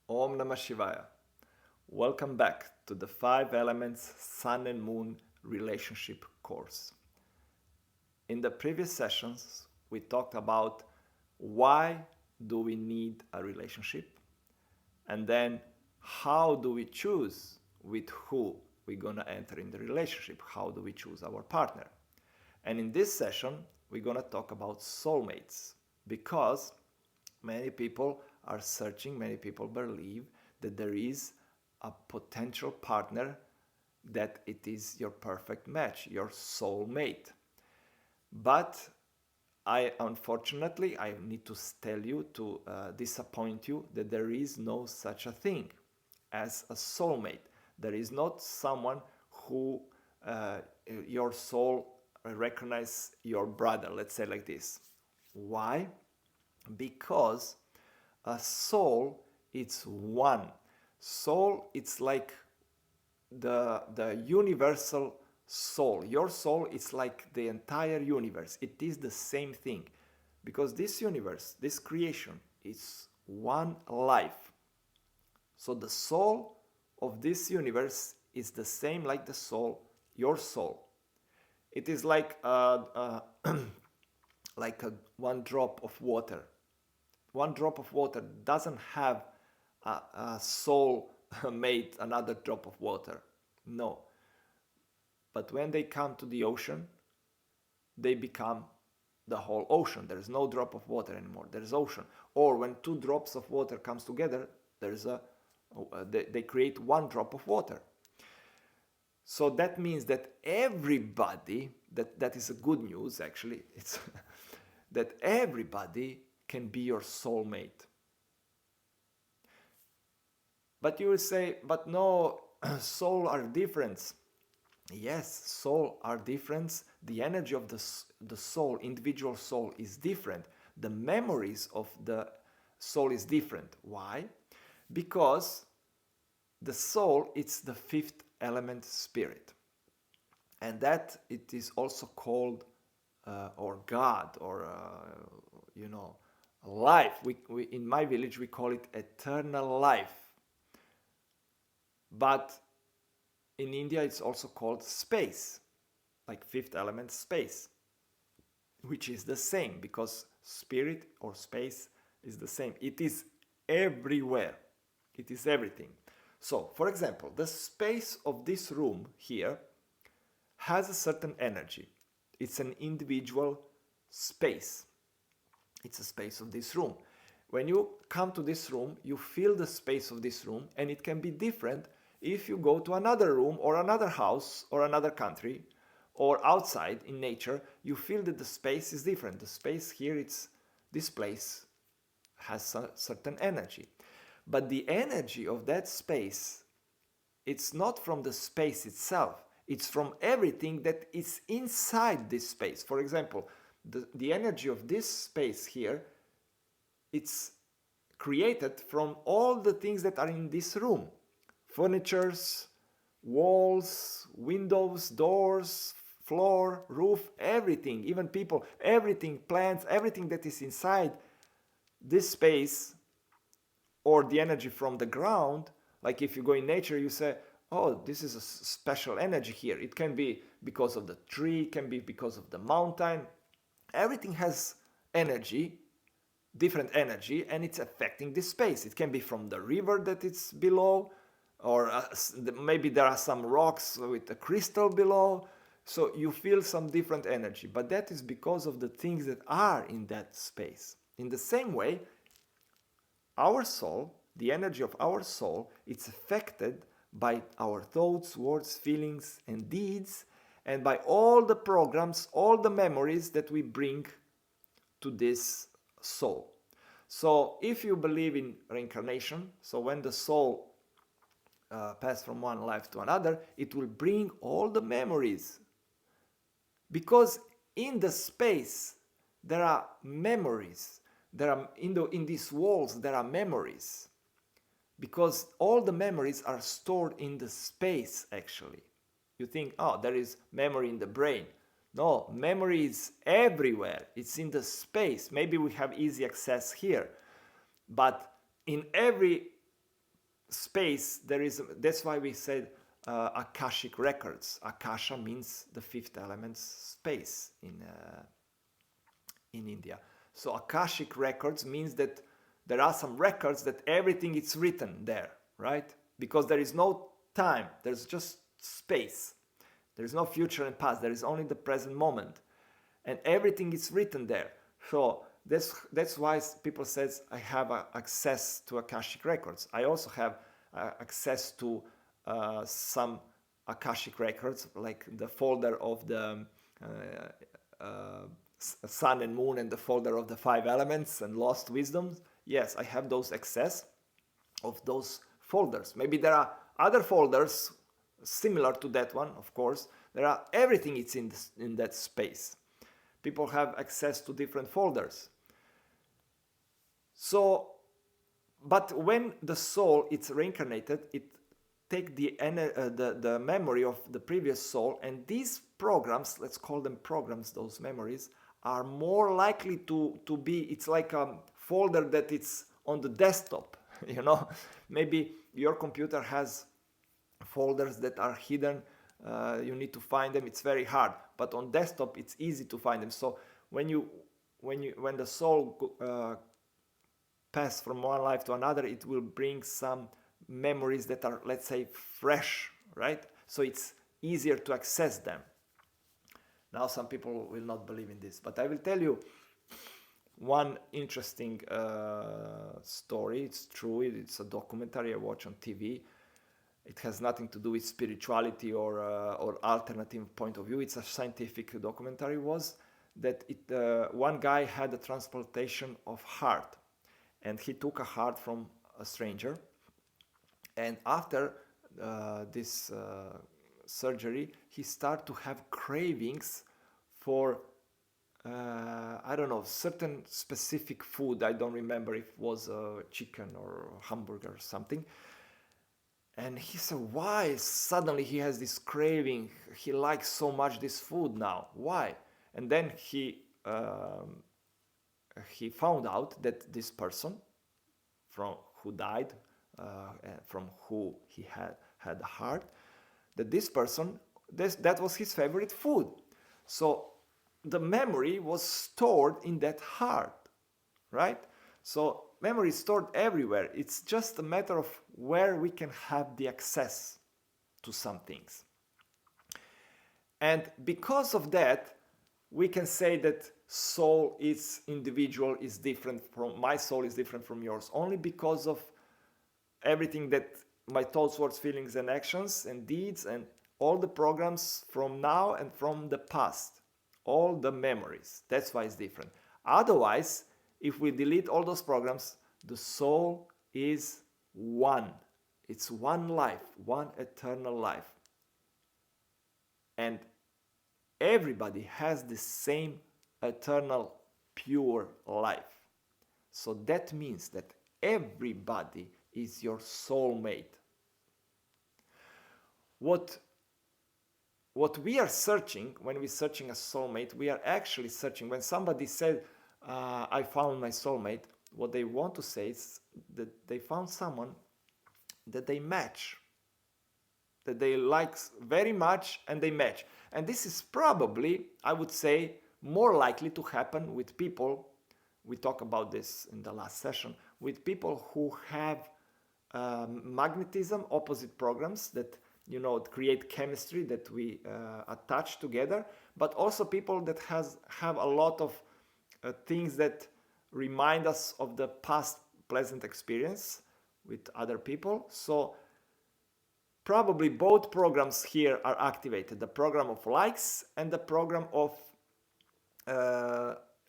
Om Namah Shivaya. Welcome back to the 5 Elements Sun and Moon Relationship course. In the previous sessions, we talked about why do we need a relationship, and then how do we choose with who we're going to enter in the relationship, how do we choose our partner. And in this session, we're going to talk about soulmates, because many people are searching, many people believe that there is a potential partner, that it is your perfect match, your soulmate. But unfortunately, I need to tell you, to disappoint you, that there is no such a thing as a soulmate. There is not someone who your soul recognize your brother, let's say like this. Why? Because a soul, it's one. Soul, it's like the universal soul. Your soul is like the entire universe. It is the same thing, because this universe, this creation, is one life. So the soul of this universe is the same like the soul, your soul. It is like like one drop of water. One drop of water doesn't have a soul made another drop of water. No. But when they come to the ocean, they become the whole ocean. There's no drop of water anymore. There's ocean. Or when two drops of water comes together, they create one drop of water. So that means that everybody, that is a good news actually, it's that everybody can be your soulmate. But you will say, but no, soul are different. Yes, soul are different. The energy of the soul, individual soul, is different. The memories of the soul is different. Why? Because the soul, it's the fifth element spirit. And that it is also called, or God, or, life. We in my village, we call it eternal life. But in India, it's also called space, like fifth element space, which is the same, because spirit or space is the same. It is everywhere. It is everything. So, for example, the space of this room here has a certain energy. It's an individual space. It's a space of this room. When you come to this room, you feel the space of this room, and it can be different if you go to another room or another house or another country or outside in nature. You feel that the space is different. The space here, this place has a certain energy. But the energy of that space, it's not from the space itself. It's from everything that is inside this space. For example, the energy of this space here, it's created from all the things that are in this room. Furnitures, walls, windows, doors, floor, roof, everything, even people, everything, plants, everything that is inside this space, or the energy from the ground. Like if you go in nature, you say, oh, this is a special energy here. It can be because of the tree, it can be because of the mountain. Everything has energy, different energy, and it's affecting this space. It can be from the river that it's below, or maybe there are some rocks with a crystal below. So you feel some different energy, but that is because of the things that are in that space. In the same way, our soul, the energy of our soul, it's affected by our thoughts, words, feelings, and deeds, and by all the programs, all the memories that we bring to this soul. So if you believe in reincarnation, so when the soul passes from one life to another, it will bring all the memories. Because in the space, there are memories. There are in these walls, there are memories. Because all the memories are stored in the space, actually. You think, oh, there is memory in the brain. No, memory is everywhere. It's in the space. Maybe we have easy access here. But in every space, there is, that's why we said akashic records. Akasha means the fifth element, space, in India. So akashic records means that there are some records that everything is written there, right? Because there is no time, there's just space. There is no future and past, there is only the present moment, and everything is written there. So that's why people says I have access to akashic records. I also have access to some akashic records, like the folder of the sun and moon, and the folder of the five elements and lost wisdoms. Yes, I have those access of those folders. Maybe there are other folders similar to that one, of course. There are, everything is in that space. People have access to different folders. So, but when the soul is reincarnated, it take the memory of the previous soul, and these programs, let's call them programs, those memories, are more likely to be, it's like a folder that it's on the desktop, you know. Maybe your computer has folders that are hidden, you need to find them, it's very hard, but on desktop it's easy to find them. So when the soul pass from one life to another, it will bring some memories that are, let's say, fresh, right? So it's easier to access them. Now some people will not believe in this, but I will tell you one interesting story. It's true, it's a documentary I watch on TV. It has nothing to do with spirituality or alternative point of view. It's a scientific documentary. Was that one guy had a transplantation of heart, and he took a heart from a stranger, and after this surgery, he started to have cravings for I don't know, certain specific food. I don't remember if it was chicken or hamburger or something. And he said, why suddenly he has this craving? He likes so much this food now. Why? And then he found out that this person from who died, from who he had a heart, that this person, that was his favorite food. So the memory was stored in that heart, right? So memory is stored everywhere. It's just a matter of where we can have the access to some things. And because of that, we can say that soul is individual, is different from my soul, is different from yours, only because of everything that my thoughts, words, feelings, and actions and deeds, and all the programs from now and from the past, all the memories. That's why it's different. Otherwise, if we delete all those programs, the soul is one. It's one life, one eternal life. And everybody has the same eternal pure life. So that means that everybody is your soulmate. What we are searching, when we're searching a soulmate, we are actually searching, when somebody said, I found my soulmate, what they want to say is that they found someone that they match, that they like very much and they match. And this is probably, I would say, more likely to happen with people, we talked about this in the last session, with people who have magnetism, opposite programs that, you know, create chemistry that we attach together, but also people that have a lot of things that remind us of the past pleasant experience with other people. So probably both programs here are activated, the program of likes and the program of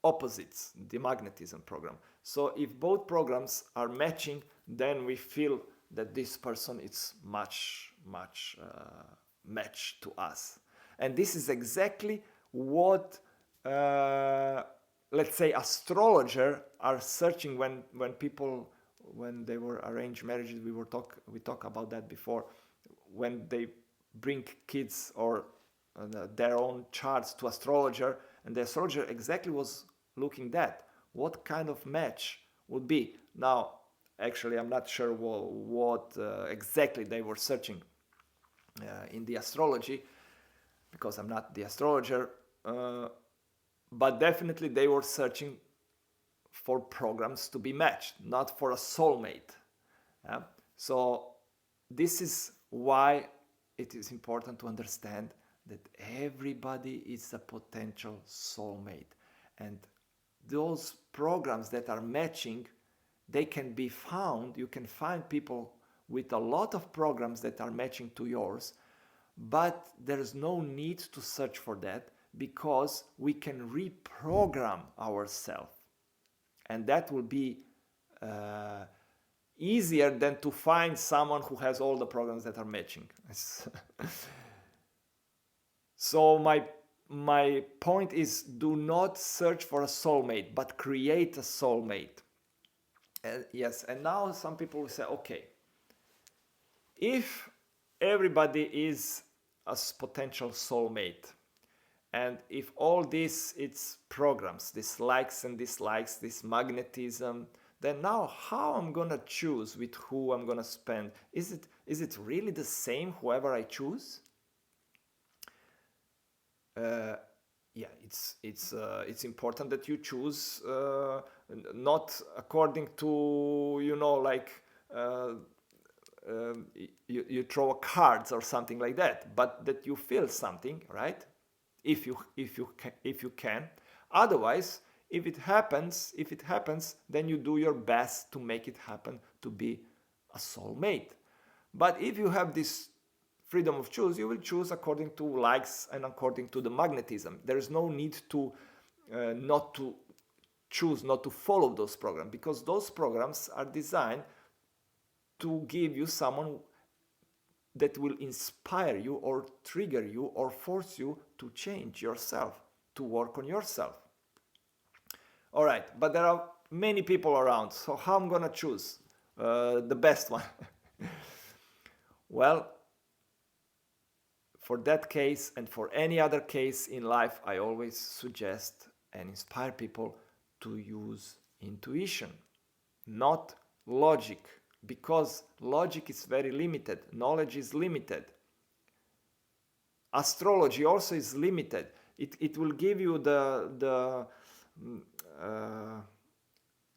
opposites, the magnetism program. So if both programs are matching, then we feel that this person is much matched to us. And this is exactly what let's say astrologer are searching when people, when they were arranged marriages, we talk about that before, when they bring kids or their own charts to astrologer, and the astrologer exactly was looking that what kind of match would be. Now Actually, I'm not sure what exactly they were searching in the astrology, because I'm not the astrologer, but definitely they were searching for programs to be matched, not for a soulmate. Yeah? So this is why it is important to understand that everybody is a potential soulmate, and those programs that are matching, they can be found. You can find people with a lot of programs that are matching to yours, but there's no need to search for that, because we can reprogram ourselves, and that will be uh, easier than to find someone who has all the programs that are matching. So my point is, do not search for a soulmate, but create a soulmate. Yes, and now some people will say, okay, if everybody is a potential soulmate, and if all this, it's programs, these likes and dislikes, this magnetism, then now how I'm gonna choose with who I'm gonna spend? Is it really the same whoever I choose? Uh, yeah, it's important that you choose not according to, like, uh, you throw cards or something like that, but that you feel something, right? If you can. Otherwise, if it happens, then you do your best to make it happen, to be a soulmate. But if you have this freedom of choose, you will choose according to likes and according to the magnetism. There is no need to not to choose, not to follow those programs, because those programs are designed to give you someone that will inspire you or trigger you or force you to change yourself, to work on yourself. All right, but there are many people around, so how I'm gonna choose the best one? Well, for that case and for any other case in life, I always suggest and inspire people to use intuition, not logic, because logic is very limited, knowledge is limited. Astrology also is limited. It will give you uh,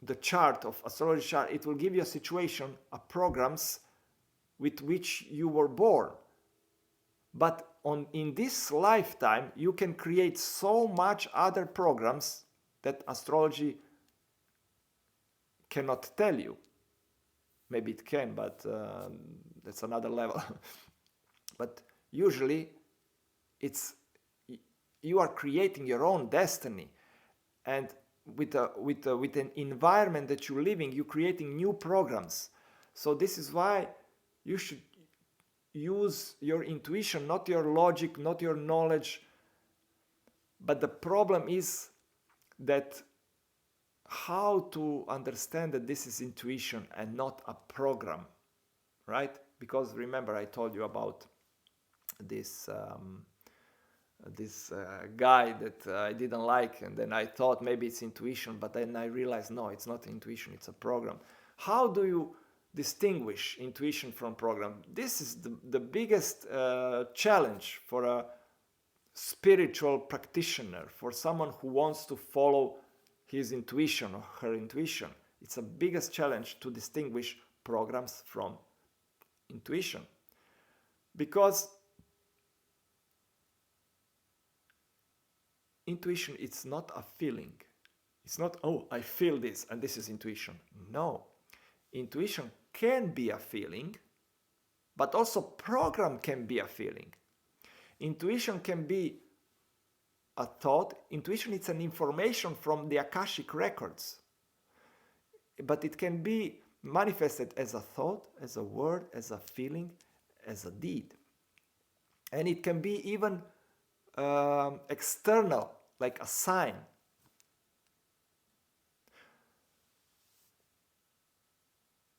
the chart of astrology chart. It will give you a situation, a programs with which you were born. But in this lifetime, you can create so much other programs that astrology cannot tell you. Maybe it can, but that's another level. But usually, it's you are creating your own destiny, and with an environment that you're living, you're creating new programs. So this is why you should use your intuition, not your logic, not your knowledge. But the problem is that how to understand that this is intuition and not a program, right? Because remember, I told you about this guy that I didn't like, and then I thought maybe it's intuition, but then I realized no, it's not intuition, it's a program. How do you distinguish intuition from program? This is the biggest challenge for a spiritual practitioner, for someone who wants to follow his intuition or her intuition. It's the biggest challenge to distinguish programs from intuition, because intuition, it's not a feeling. It's not, oh, I feel this and this is intuition. No. Intuition can be a feeling, but also program can be a feeling. Intuition can be a thought. Intuition is an information from the Akashic records. But it can be manifested as a thought, as a word, as a feeling, as a deed. And it can be even external, like a sign.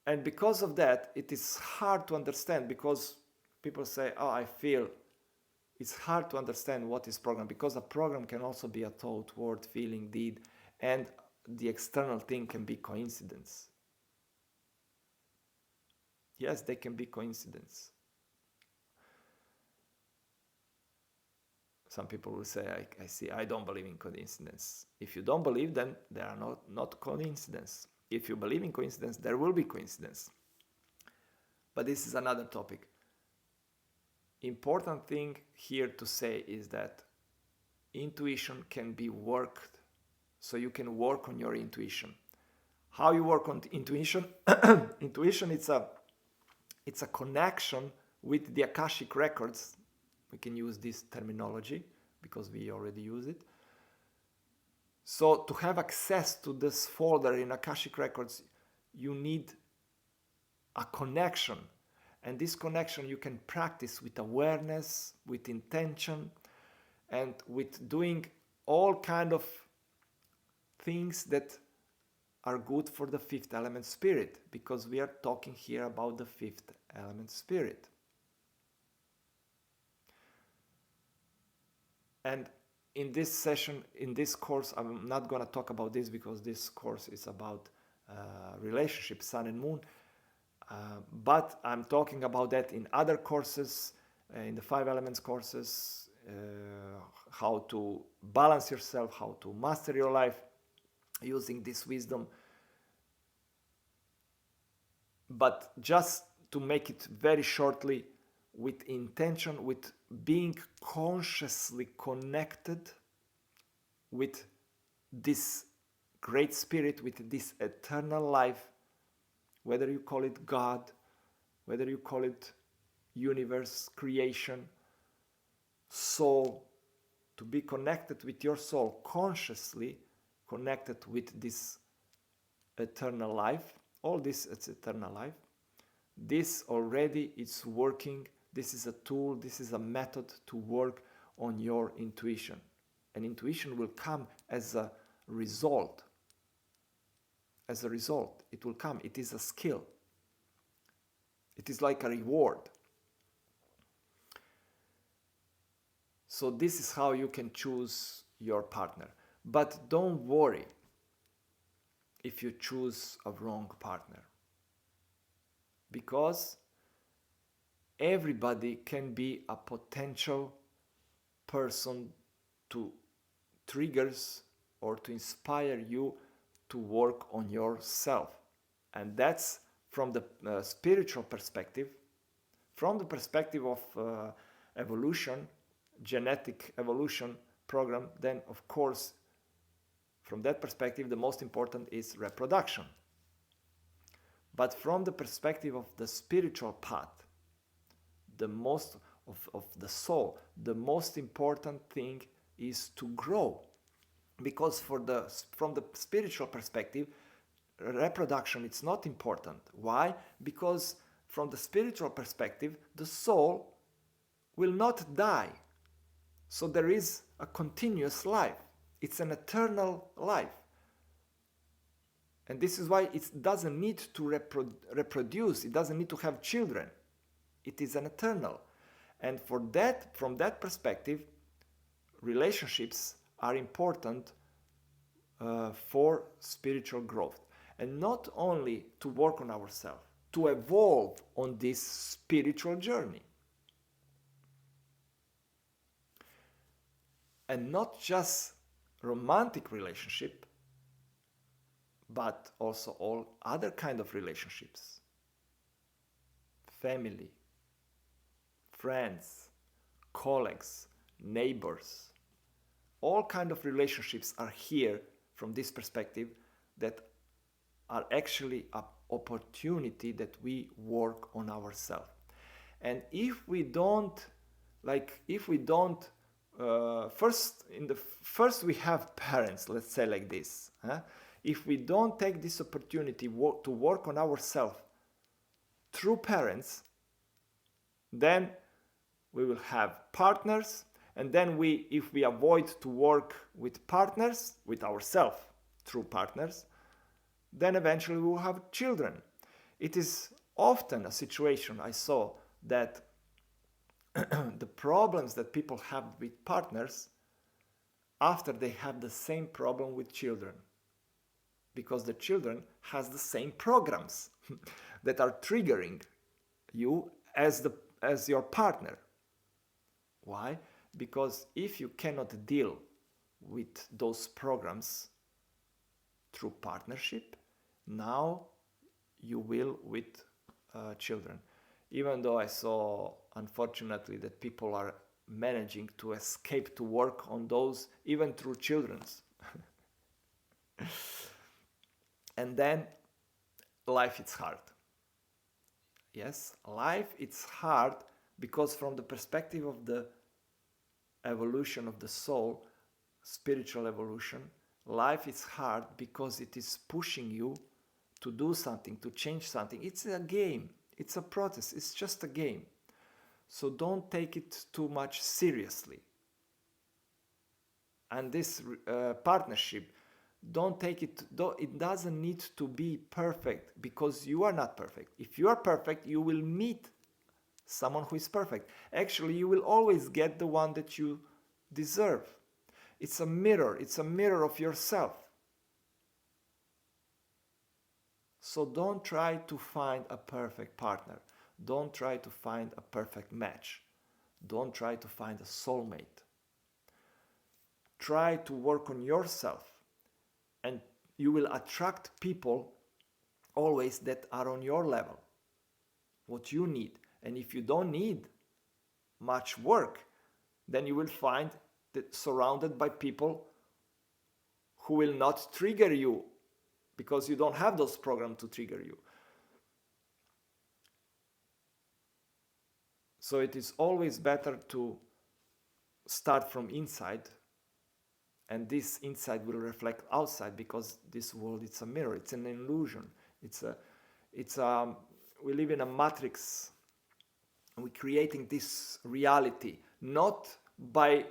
And because of that, it is hard to understand, because people say, oh, I feel. It's hard to understand what is program, because a program can also be a thought, word, feeling, deed, and the external thing can be coincidence. Yes, they can be coincidence. Some people will say, I see, I don't believe in coincidence. If you don't believe, then there are not coincidence. If you believe in coincidence, there will be coincidence. But this is another topic. Important thing here to say is that intuition can be worked, so you can work on your intuition. How you work on intuition? Intuition, it's a connection with the Akashic records. We can use this terminology because we already use it. So to have access to this folder in Akashic records, you need a connection. And this connection you can practice with awareness, with intention, and with doing all kind of things that are good for the fifth element spirit, because we are talking here about the fifth element spirit. And in this session, in this course, I'm not going to talk about this because this course is about relationship, sun and moon. But I'm talking about that in other courses, in the 5 elements courses, how to balance yourself, how to master your life using this wisdom. But just to make it very shortly, with intention, with being consciously connected with this great spirit, with this eternal life, whether you call it God, whether you call it universe, creation, soul, to be connected with your soul, consciously connected with this eternal life. All this, it's eternal life. This already is working. This is a tool, this is a method to work on your intuition. And intuition will come as a result. As a result, it will come. It is a skill. It is like a reward. So this is how you can choose your partner. But don't worry if you choose a wrong partner, because everybody can be a potential person to triggers or to inspire you to work on yourself. And that's from the spiritual perspective, from the perspective of evolution, genetic evolution program. Then of course, from that perspective, the most important is reproduction. But from the perspective of the spiritual path, the most of the soul, the most important thing is to grow. Because from the spiritual perspective, reproduction is not important. Why? Because from the spiritual perspective, the soul will not die. So there is a continuous life. It's an eternal life. And this is why it doesn't need to reproduce. It doesn't need to have children. It is an eternal. And for that, from that perspective, relationships are important for spiritual growth. And not only to work on ourselves, to evolve on this spiritual journey. And not just romantic relationship, but also all other kind of relationships. Family, friends, colleagues, neighbors. All kind of relationships are here from this perspective that are actually an opportunity that we work on ourselves. And if we don't, first we have parents, let's say like this. If we don't take this opportunity to work on ourselves through parents, then we will have partners, and then if we avoid to work with partners, with ourselves through partners, then eventually we will have children. It is often a situation I saw that the problems that people have with partners after they have the same problem with children, because the children has the same programs that are triggering you as your partner. Why? Because if you cannot deal with those programs through partnership, now you will with children. Even though I saw, unfortunately, that people are managing to escape to work on those, even through children's. And then life is hard. Yes, life it's hard because from the perspective of the evolution of the soul, spiritual evolution, life is hard because it is pushing you to do something, to change something. It's a game, it's a process, it's just a game. So don't take it too much seriously. And this partnership, don't take it, it doesn't need to be perfect because you are not perfect. If you are perfect, you will meet someone who is perfect. Actually, you will always get the one that you deserve. It's a mirror of yourself. So don't try to find a perfect partner. Don't try to find a perfect match. Don't try to find a soulmate. Try to work on yourself, and you will attract people always that are on your level, what you need. And if you don't need much work, then you will find that surrounded by people who will not trigger you because you don't have those programs to trigger you. So it is always better to start from inside, and this inside will reflect outside, because this world, it's a mirror, it's an illusion, we live in a matrix. We're creating this reality not by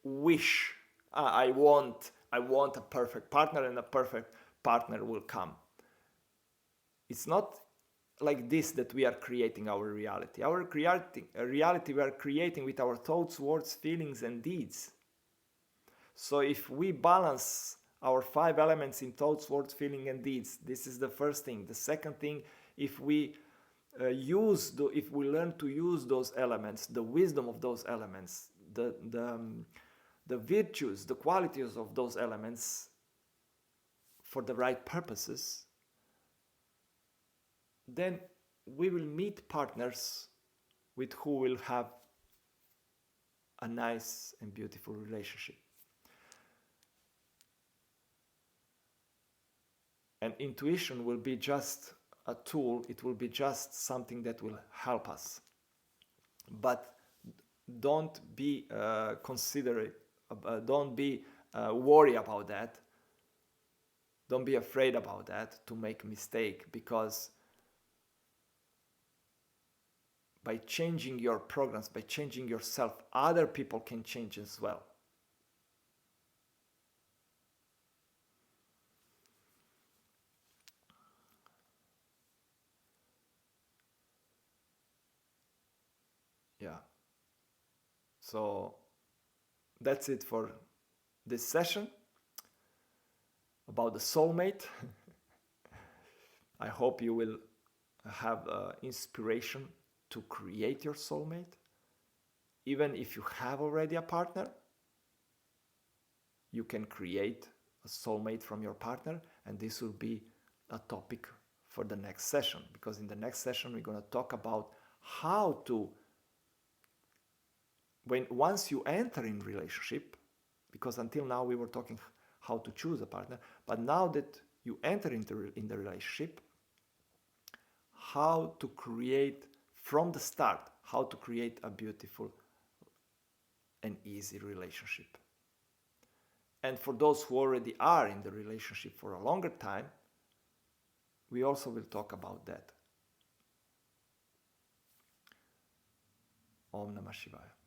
wish. I want a perfect partner, and a perfect partner will come. It's not like this that we are creating our reality. Our reality we are creating with our thoughts, words, feelings, and deeds. So if we balance our 5 elements in thoughts, words, feeling, and deeds, this is the first thing. The second thing, if we learn to use those elements, the wisdom of those elements, the virtues, the qualities of those elements for the right purposes, then we will meet partners with who will have a nice and beautiful relationship. And intuition will be just a tool, it will be just something that will help us. But don't be considerate, don't be worried about that. Don't be afraid about that, to make a mistake, because by changing your programs, by changing yourself, other people can change as well. Yeah. So that's it for this session about the soulmate. I hope you will have inspiration to create your soulmate. Even if you have already a partner, you can create a soulmate from your partner, and this will be a topic for the next session, because in the next session we're going to talk about how to, once you enter in relationship, because until now we were talking how to choose a partner, but now that you enter in the relationship, how to create from the start, how to create a beautiful and easy relationship. And for those who already are in the relationship for a longer time, we also will talk about that. Om Namah Shivaya.